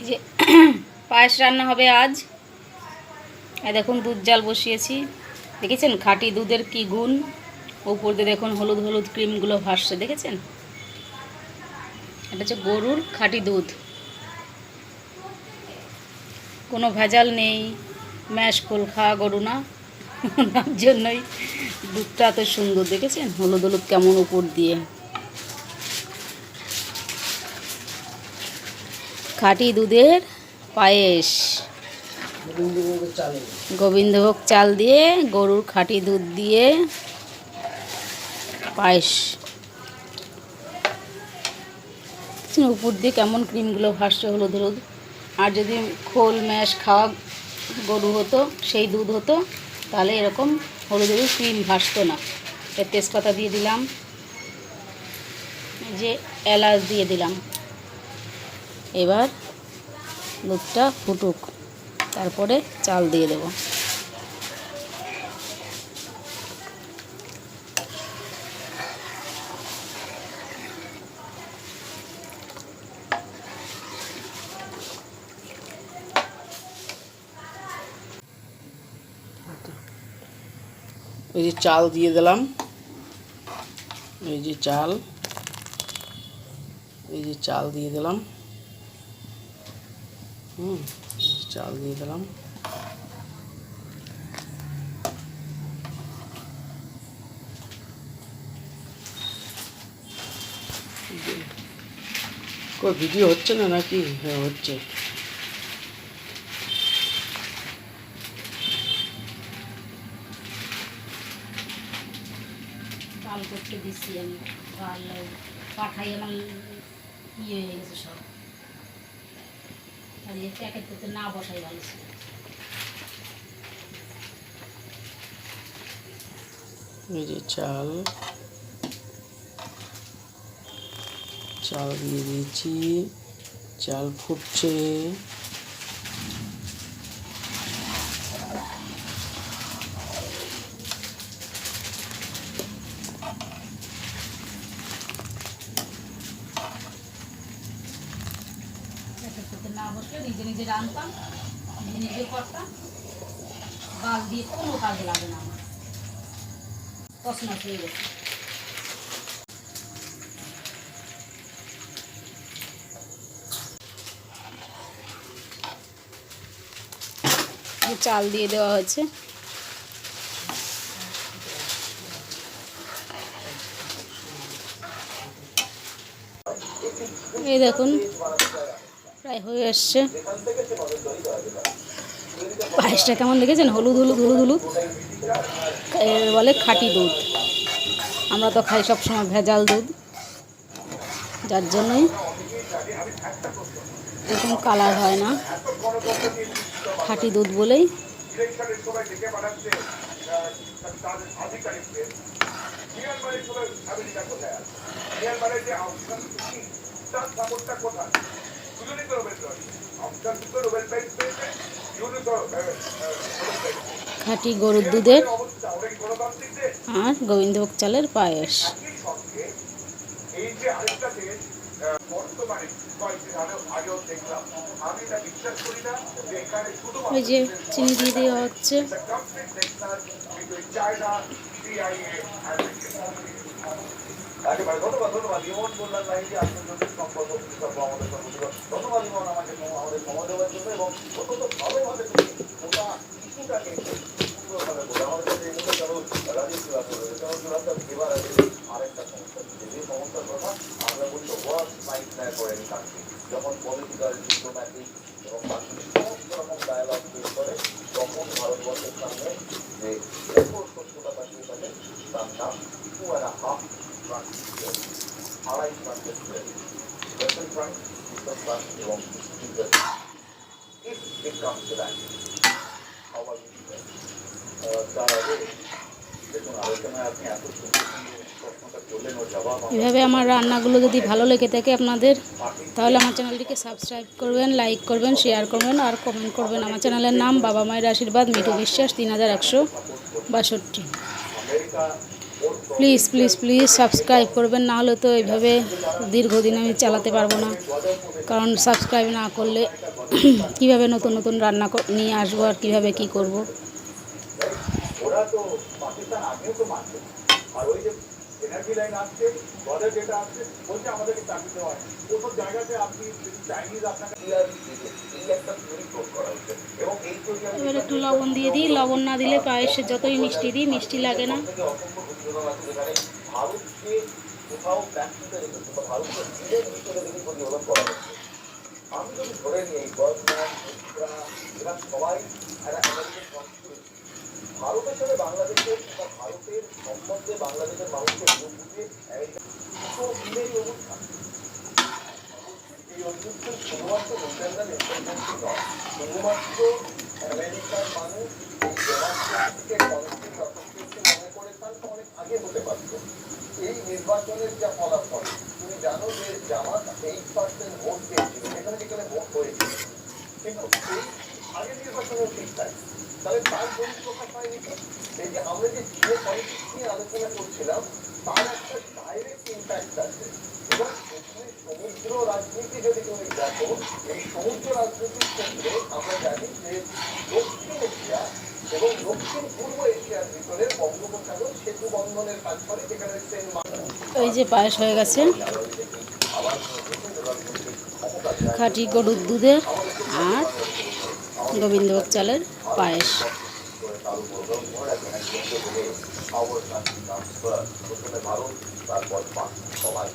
এই যে পায়েস রান্না হবে আজ। এই দেখুন দুধ জাল বসিয়েছি, দেখেছেন খাঁটি দুধের কি গুণ। উপর দিয়ে দেখুন হলুদ হলুদ ক্রিমগুলো ভাসছে, দেখেছেন? এটা হচ্ছে গরুর খাঁটি দুধ, কোনো ভেজাল নেই। ম্যাশ খোল খাওয়া গরু না, তার জন্যই দুধটা এত সুন্দর, দেখেছেন হলুদ হলুদ কেমন উপর দিয়ে। খাঁটি দুধের পায়েস, গোবিন্দভোগ চাল দিয়ে গরুর খাঁটি দুধ দিয়ে পায়েস। উপর দিয়ে কেমন ক্রিমগুলো ভাসছে হলুদ হলুদ। আর যদি খোল ম্যাশ খাওয়া গরু হতো, সেই দুধ হতো, তাহলে এরকম হলুদ হলুদ ক্রিম ভাসতো না। তেজপাতা দিয়ে দিলাম, যে এলাচ দিয়ে দিলাম। এবার দুধটা ফুটুক, তারপরে চাল দিয়ে দেব। এই যে চাল দিয়ে দিলাম, এই যে চাল, এই যে চাল দিয়ে দিলাম, চাল দিয়ে দিলাম। কই ভিডিও হচ্ছে না নাকি? হ্যাঁ হচ্ছে। চাল করতে দিচ্ছি আমি, চাল পাঠাই আমার ইয়ে হয়ে গেছে সব, আর এই প্যাকেট করতে না বসাই ভালো ছিল। এই যে চাল, চাল দিয়ে দিয়েছি, চাল ফুটছে। না বসলে নিজে নিজে রান্নতাম, নিজে নিজে করতাম, বাল দিয়ে কোনো কাজে লাগে না আমার, তছনছ হয়ে গেছে। চাল দিয়ে দেওয়া হয়েছে, এই দেখুন প্রায় হয়ে আসছে। পায়েসটা কেমন দেখেছেন? হলুদ হলুদ হলুদ হলুদ, এর বলে খাঁটি দুধ। আমরা তো খাই সবসময় ভেজাল দুধ, যার জন্যই এরকম কালার হয় না। খাঁটি দুধ বলেই খাঁটি গরুর দুধের আর গোবিন্দভোগ চালের পায়েস। ওই যে চিনি দিয়ে দেওয়া হচ্ছে। ধন্যবাদ ধন্যবাদ ইমন বললাম ভাই যে আপনার জন্য সম্পর্ক আমাদের ধন্যবাদ ইমন আমাকে আমাদের সময় দেওয়ার জন্য এবং অত্যন্ত ভালোভাবে ওটা ইস্যুটাকে সুন্দরভাবে বলে আমাদের কাছে এই মুহূর্তে কারো রাজীব এবার আরেকটা সমস্যা যে সমস্যার কথা আমরা বলছি ওয়ার্ক মাইন্ড প্ল্যান করে থাকছি যখন পলিটিক্যাল ডিপ্লোম্যাটিক এবং বাকি সমস্ত রকম ডায়ালগ তৈরি করে তখন ভারতবর্ষের সামনে যে সত্যতা পাঠিয়ে থাকে তার নাম 2.5 আড়াই truck western truck eastern truck এবং তার আগে দেখুন আলোচনায় আপনি এত সুন্দর প্রশ্নটা করলেন ও জবাব। এভাবে আমার রান্নাগুলো যদি ভালো লেগে থাকে আপনাদের, তাহলে আমার চ্যানেলটিকে সাবস্ক্রাইব করবেন, লাইক করবেন, শেয়ার করবেন আর কমেন্ট করবেন। আমার চ্যানেলের নাম বাবা মায়ের আশীর্বাদ, মিঠু বিশ্বাস, 3162। প্লিজ প্লিজ প্লিজ সাবস্ক্রাইব করবেন, না হলে তো এইভাবে দীর্ঘদিন আমি চালাতে পারবো না। কারণ সাবস্ক্রাইব না করলে কিভাবে নতুন নতুন রান্না নিয়ে আসবো আর কিভাবে কি করব। ওরা তো পাকিস্তান আগেও তো মানছে না। আর ওই যে এনার্জি লাইন আসছে, বর্ডার যেটা আসছে, বলছে আমাদেরকে চাকরি দেওয়া হয়। ওসব জায়গাতে আপনি চাইনিজ আপনাকে এই একটা থিওরি প্রয়োগ করা হচ্ছে এবং এই থিওরি এবার একটু লবণ দিয়ে দিই, লবণ না দিলে পায়েসে যতই মিষ্টি দিই মিষ্টি লাগে না। থেকে অসংখ্য প্রতিবেদন আছে যেখানে ভারতকে কোথাও ব্যক্তিতে রেখেছে বা ভারতকে বিলের ভিতরে রেখে প্রতিবেদন করা হচ্ছে। আমি যদি ধরে নিই এই বর্ধমান এরা সবাই একটা আমেরিকান সংস্কৃতি ভারতের সাথে বাংলাদেশের বা ভারতের সম্বন্ধে বাংলাদেশের মানুষকে বুঝে আমেরিকা দুটো মিলেই অনুষ্ঠান। এই অনুষ্ঠান শুধুমাত্র ইন্টারন্যাশনাল ইন্টারন্যাশনাল নয়, শুধুমাত্র আমেরিকার মানুষ এই ডেমোক্রেসিকে কনস্টিটিউশন অথেন্টিক মনে করে তাহলে অনেক আগে হতে পারত। এই নির্বাচনের যা ফলাফল তুমি জানো যে জামাত 8% ভোট পেয়েছিল, যেখানে ভোট হয়েছিল, কিন্তু এই আগের নির্বাচনের ঠিক তাই। তাহলে তার পরিপ্রকাশ হয়নি। এই যে আমরা যে জিও পলিটিক্স নিয়ে আলোচনা করছিলাম তার একটা ডাইরেক্ট ইম্প্যাক্ট আছে। এবার এখানে সমুদ্র রাজনীতি যদি তুমি দেখো, এই সমুদ্র রাজনীতির ক্ষেত্রে আমরা জানি যে দক্ষিণ এশিয়া এবং দক্ষিণ পূর্ব এশিয়ার ভিতরে বঙ্গোপসাগর সেতু বন্ধনের কাজ করে, যেখানে এই যে পায়েস হয়ে গেছে, খাঁটি গরুর দুধের আর গোবিন্দভোগ চালের পায়েস। ভারত তারপর পাক সবাই